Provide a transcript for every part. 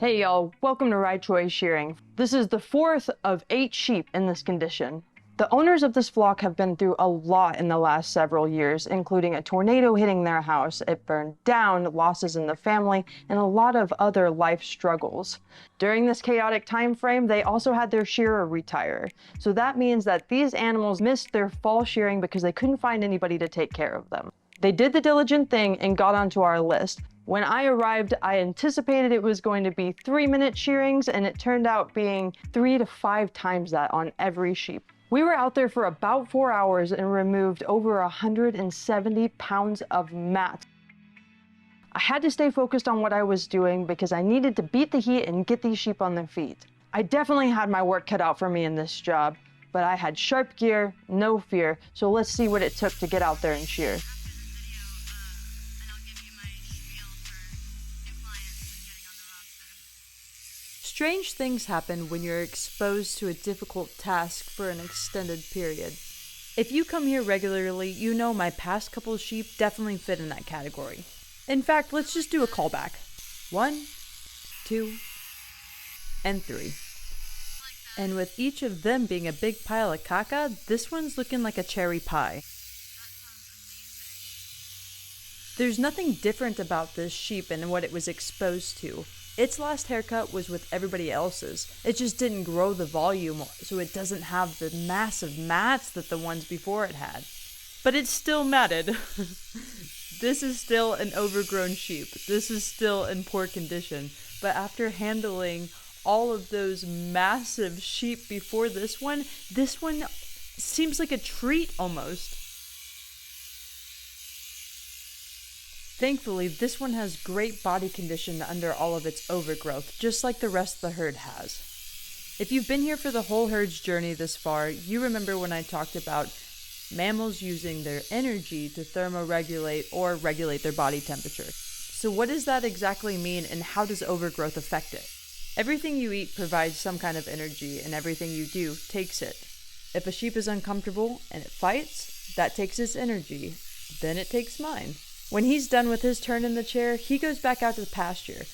Hey y'all, welcome to Right Choice Shearing. This is the fourth of 8 sheep in this condition. The owners of this flock have been through a lot in the last several years, including a tornado hitting their house, it burned down, losses in the family, and a lot of other life struggles. During this chaotic time frame, they also had their shearer retire. So that means that these animals missed their fall shearing because they couldn't find anybody to take care of them. They did the diligent thing and got onto our list. When I arrived, I anticipated it was going to be 3-minute shearings, and it turned out being 3 to 5 times that on every sheep. We were out there for about 4 hours and removed over 170 pounds of mat. I had to stay focused on what I was doing because I needed to beat the heat and get these sheep on their feet. I definitely had my work cut out for me in this job, but I had sharp gear, no fear, so let's see what it took to get out there and shear. Strange things happen when you're exposed to a difficult task for an extended period. If you come here regularly, you know my past couple of sheep definitely fit in that category. In fact, let's just do a callback. 1, 2, and 3. And with each of them being a big pile of caca, this one's looking like a cherry pie. There's nothing different about this sheep and what it was exposed to. Its last haircut was with everybody else's. It just didn't grow the volume, so it doesn't have the massive mats that the ones before it had. But it's still matted. This is still an overgrown sheep. This is still in poor condition. But after handling all of those massive sheep before this one seems like a treat almost. Thankfully, this one has great body condition under all of its overgrowth, just like the rest of the herd has. If you've been here for the whole herd's journey this far, you remember when I talked about mammals using their energy to thermoregulate or regulate their body temperature. So what does that exactly mean, and how does overgrowth affect it? Everything you eat provides some kind of energy, and everything you do takes it. If a sheep is uncomfortable and it fights, that takes its energy. Then it takes mine. When he's done with his turn in the chair, he goes back out to the pasture.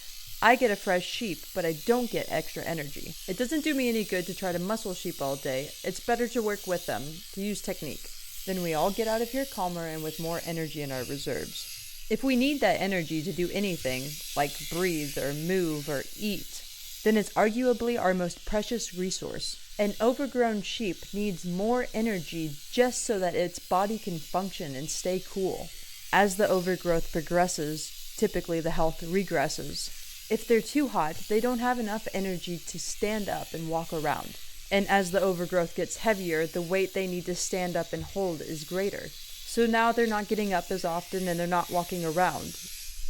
I get a fresh sheep, but I don't get extra energy. It doesn't do me any good to try to muscle sheep all day. It's better to work with them, to use technique. Then we all get out of here calmer and with more energy in our reserves. If we need that energy to do anything, like breathe or move or eat, then it's arguably our most precious resource. An overgrown sheep needs more energy just so that its body can function and stay cool. As the overgrowth progresses, typically the health regresses. If they're too hot, they don't have enough energy to stand up and walk around. And as the overgrowth gets heavier, the weight they need to stand up and hold is greater. So now they're not getting up as often and they're not walking around.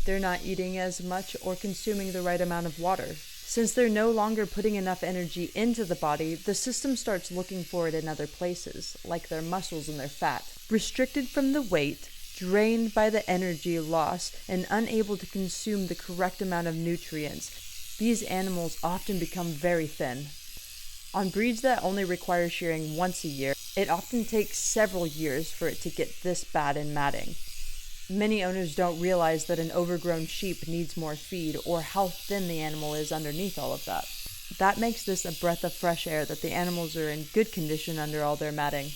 They're not eating as much or consuming the right amount of water. Since they're no longer putting enough energy into the body, the system starts looking for it in other places, like their muscles and their fat. Restricted from the weight, drained by the energy loss, and unable to consume the correct amount of nutrients, these animals often become very thin. On breeds that only require shearing once a year, it often takes several years for it to get this bad in matting. Many owners don't realize that an overgrown sheep needs more feed or how thin the animal is underneath all of that. That makes this a breath of fresh air that the animals are in good condition under all their matting.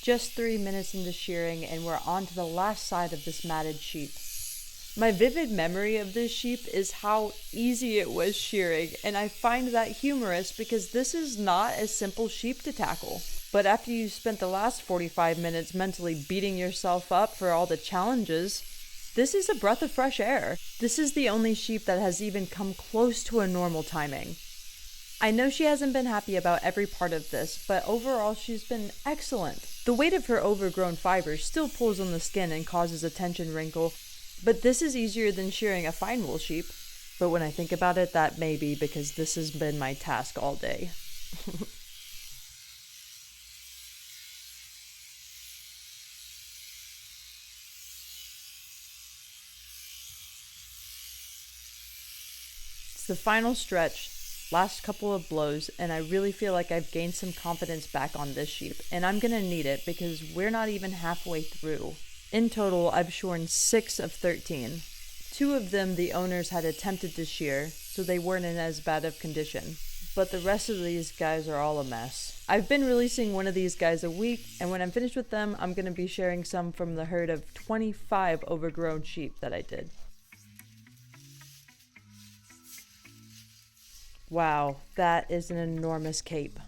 Just 3 minutes into shearing and we're on to the last side of this matted sheep. My vivid memory of this sheep is how easy it was shearing, and I find that humorous because this is not a simple sheep to tackle. But after you've spent the last 45 minutes mentally beating yourself up for all the challenges, this is a breath of fresh air. This is the only sheep that has even come close to a normal timing. I know she hasn't been happy about every part of this, but overall she's been excellent. The weight of her overgrown fibers still pulls on the skin and causes a tension wrinkle, but this is easier than shearing a fine wool sheep. But when I think about it, that may be because this has been my task all day. It's the final stretch. Last couple of blows, and I really feel like I've gained some confidence back on this sheep, and I'm gonna need it because we're not even halfway through. In total, I've shorn 6 of 13. 2 of them the owners had attempted to shear, so they weren't in as bad of condition. But the rest of these guys are all a mess. I've been releasing one of these guys a week, and when I'm finished with them, I'm going to be sharing some from the herd of 25 overgrown sheep that I did. Wow, that is an enormous cape.